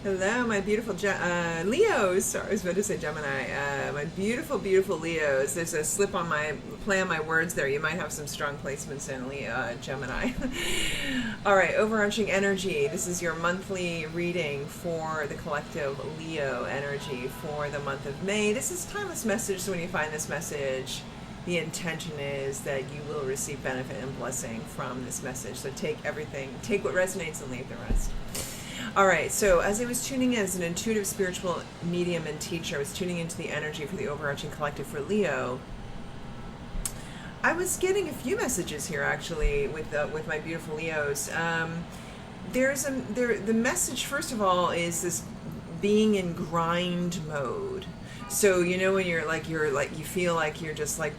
Hello, my beautiful Leos. Sorry, I was about to say Gemini. My beautiful, beautiful Leos. There's a slip on my play on my words there. You might have some strong placements in Leo, Gemini. All right, overarching energy. This is your monthly reading for the collective Leo energy for the month of May. This is timeless message. So when you find this message, the intention is that you will receive benefit and blessing from this message. So take what resonates and leave the rest. All right, so as I was tuning in as an intuitive spiritual medium and teacher, I was tuning into the energy for the overarching collective for Leo. I was getting a few messages here actually with my beautiful Leos. The message first of all is this being in grind mode. So when you feel like you're just like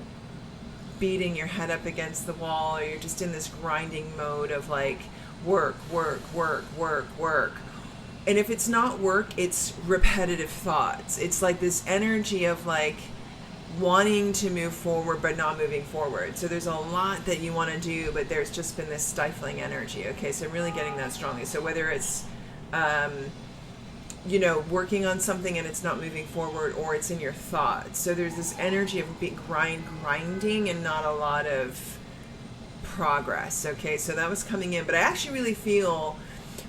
beating your head up against the wall, or you're just in this grinding mode of like work. And if it's not work, it's repetitive thoughts. It's like this energy of like wanting to move forward but not moving forward. So there's a lot that you want to do, but there's just been this stifling energy. Okay, so I'm really getting that strongly. So whether it's working on something and it's not moving forward, or it's in your thoughts. So there's this energy of being grinding and not a lot of progress. Okay, so that was coming in, but I actually really feel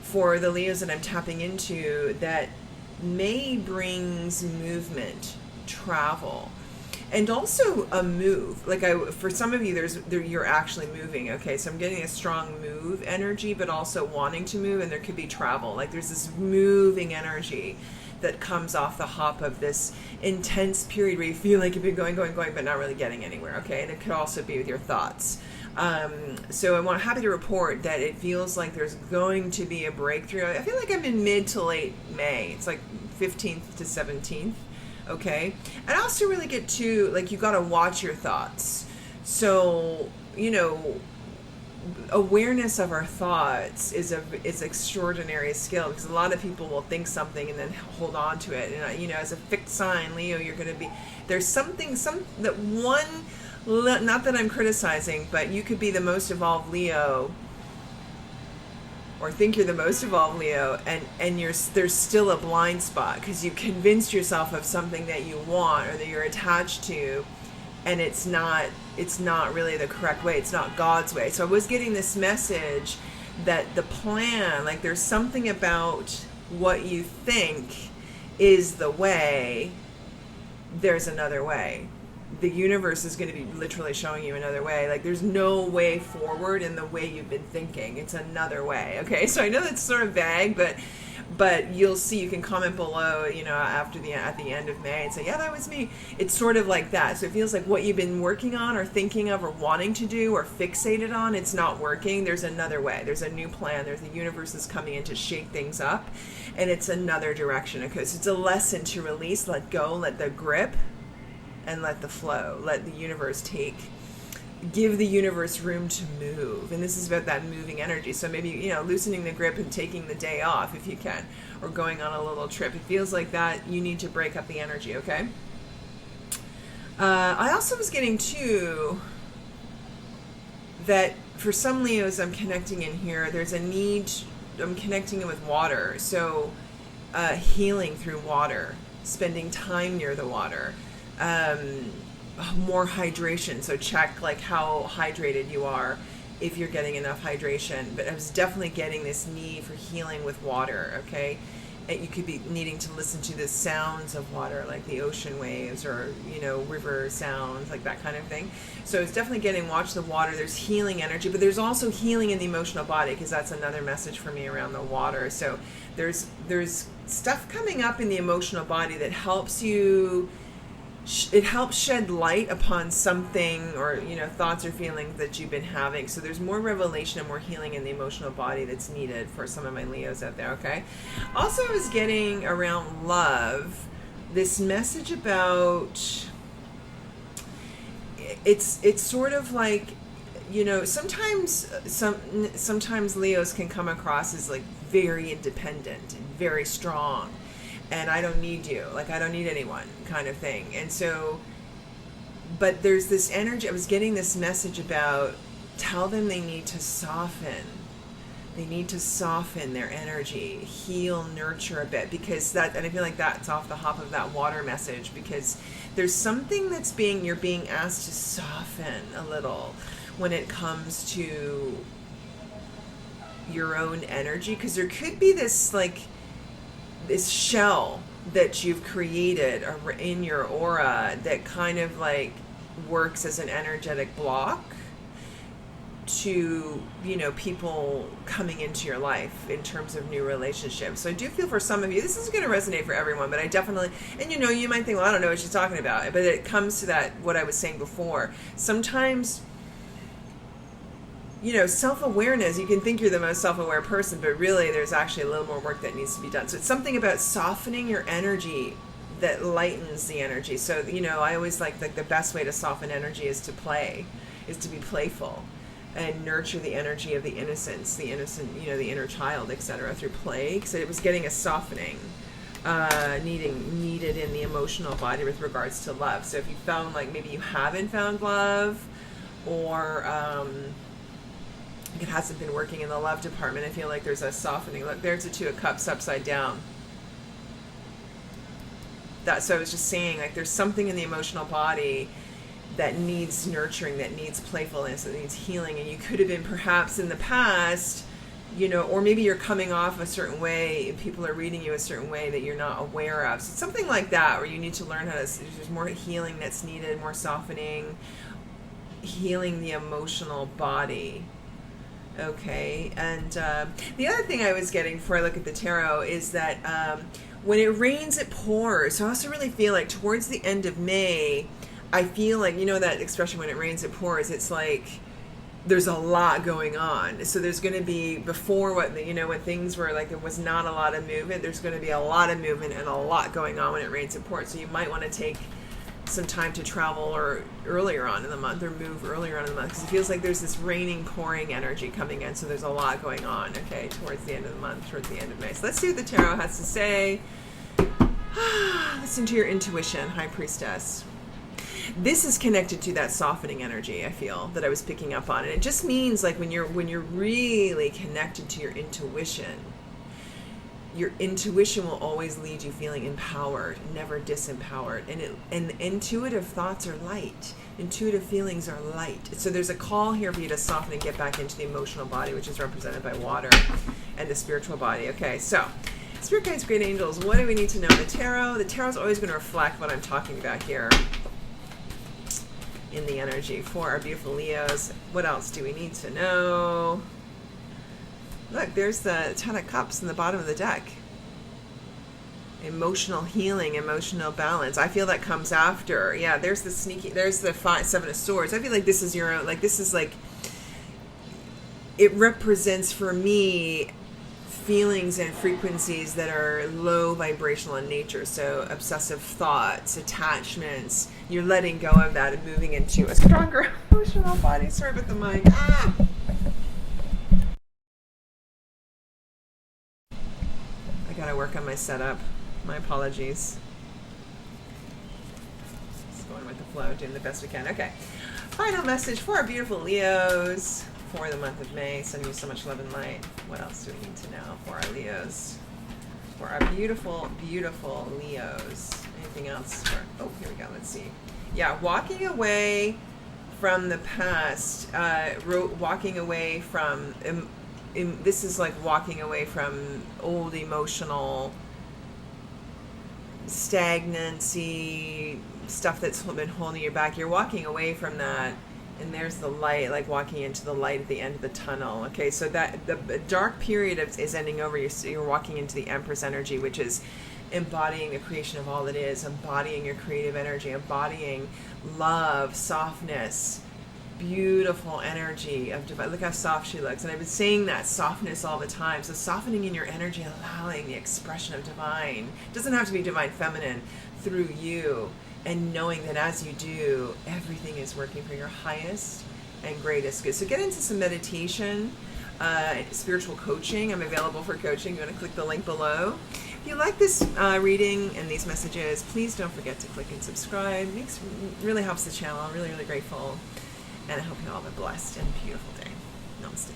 for the Leos that I'm tapping into that May brings movement, travel, and also a move. Like for some of you, you're actually moving. Okay, so I'm getting a strong move energy, but also wanting to move, and there could be travel. Like there's this moving energy that comes off the hop of this intense period where you feel like you've been going, but not really getting anywhere. Okay, and it could also be with your thoughts. So I'm happy to report that it feels like there's going to be a breakthrough. I feel like I'm in mid to late May. It's like 15th to 17th. Okay. And I also really get to, like, you got to watch your thoughts. So, awareness of our thoughts is extraordinary skill, because a lot of people will think something and then hold on to it. And, as a fixed sign, Leo, you're going to be, there's not that I'm criticizing, but you could be the most evolved Leo, or think you're the most evolved Leo, and there's still a blind spot because you convinced yourself of something that you want or that you're attached to, and it's not really the correct way. It's not God's way. So I was getting this message that the plan, like there's something about what you think is the way, there's another way. The universe is going to be literally showing you another way. Like there's no way forward in the way you've been thinking. It's another way. Okay, so I know that's sort of vague, but you'll see. You can comment below, at the end of May and say, yeah, that was me. It's sort of like that. So it feels like what you've been working on or thinking of or wanting to do or fixated on, it's not working. There's another way. There's a new plan. The universe is coming in to shake things up, and it's another direction. Okay, so it's a lesson to release, let go, let the grip, and let the flow, let the universe give the universe room to move. And this is about that moving energy. So maybe, loosening the grip and taking the day off if you can, or going on a little trip. It feels like that you need to break up the energy, okay? I also was getting too that for some Leos I'm connecting in here, there's a need, I'm connecting it with water. So healing through water, spending time near the water. More hydration, so check like how hydrated you are, if you're getting enough hydration. But I was definitely getting this need for healing with water. Okay, and you could be needing to listen to the sounds of water, like the ocean waves, or river sounds, like that kind of thing. So it's definitely getting watch the water. There's healing energy, but there's also healing in the emotional body, because that's another message for me around the water. So there's stuff coming up in the emotional body that helps you. It helps shed light upon something, or thoughts or feelings that you've been having. So there's more revelation and more healing in the emotional body that's needed for some of my Leos out there. Okay, also I was getting around love this message about it's sort of like, sometimes Leos can come across as like very independent and very strong, and I don't need you, like I don't need anyone kind of thing. And so, but there's this energy, I was getting this message about, tell them they need to soften, They need to soften their energy, heal, nurture a bit, because that, and I feel like that's off the hop of that water message, because there's something you're being asked to soften a little when it comes to your own energy, because there could be this this shell that you've created in your aura that kind of works as an energetic block to, people coming into your life in terms of new relationships. So I do feel for some of you, this is going to resonate for everyone, but I definitely, and you might think, well, I don't know what she's talking about, but it comes to that, what I was saying before. Sometimes, self-awareness, you can think you're the most self-aware person, but really there's actually a little more work that needs to be done. So it's something about softening your energy that lightens the energy. So, I always like the best way to soften energy is to be playful and nurture the energy of the innocence, the innocent, the inner child, etc. through play. So it was getting a softening needed in the emotional body with regards to love. So if you found maybe you haven't found love, or it hasn't been working in the love department, I feel like there's a softening. Look, there's the Two of Cups upside down. So I was just saying, there's something in the emotional body that needs nurturing, that needs playfulness, that needs healing. And you could have been perhaps in the past, or maybe you're coming off a certain way, and people are reading you a certain way that you're not aware of. So something like that, where you need to learn there's more healing that's needed, more softening, healing the emotional body. Okay, and the other thing I was getting before I look at the tarot is that when it rains, it pours. So I also really feel like towards the end of May, I feel like, that expression, when it rains, it pours, it's there's a lot going on. So there's going to be, before when things were there was not a lot of movement, there's going to be a lot of movement and a lot going on when it rains, it pours. So you might want to take some time to travel or earlier on in the month, or move earlier on in the month, because it feels like there's this raining, pouring energy coming in. So there's a lot going on, okay, towards the end of the month, towards the end of May. So let's see what the tarot has to say. Listen to your intuition, High Priestess. This is connected to that softening energy, I feel, that I was picking up on. And it just means when you're really connected to your intuition will always lead you feeling empowered, never disempowered. And intuitive thoughts are light. Intuitive feelings are light. So there's a call here for you to soften and get back into the emotional body, which is represented by water, and the spiritual body. Okay, so Spirit Guides, Great Angels, what do we need to know? The tarot is always going to reflect what I'm talking about here in the energy for our beautiful Leos. What else do we need to know? Look, there's the Ten of Cups in the bottom of the deck. Emotional healing, emotional balance. I feel that comes after. Yeah, there's the Seven of Swords. I feel like this is it represents for me feelings and frequencies that are low vibrational in nature. So obsessive thoughts, attachments, you're letting go of that and moving into a stronger emotional body. Sorry about the mic. I gotta work on my setup. My apologies. Just going with the flow, doing the best we can. Okay. Final message for our beautiful Leos for the month of May. Sending you so much love and light. What else do we need to know for our Leos? For our beautiful, beautiful Leos. Anything else? Oh, here we go. Let's see. Yeah, walking away from the past. Walking away from... this is like walking away from old emotional stagnancy, stuff that's been holding you back. You're walking away from that, and there's the light, like walking into the light at the end of the tunnel. Okay, so that the dark period is ending over. You're walking into the Empress energy, which is embodying the creation of all that is, embodying your creative energy, embodying love, softness, beautiful energy of divine. Look how soft she looks. And I've been saying that softness all the time. So softening in your energy, allowing the expression of divine. It doesn't have to be divine feminine, through you, and knowing that as you do, everything is working for your highest and greatest good. So get into some meditation, spiritual coaching. I'm available for coaching. You want to click the link below. If you like this reading and these messages, please don't forget to click and subscribe. It really helps the channel. I'm really, really grateful. And I hope you all have a blessed and beautiful day. Namaste.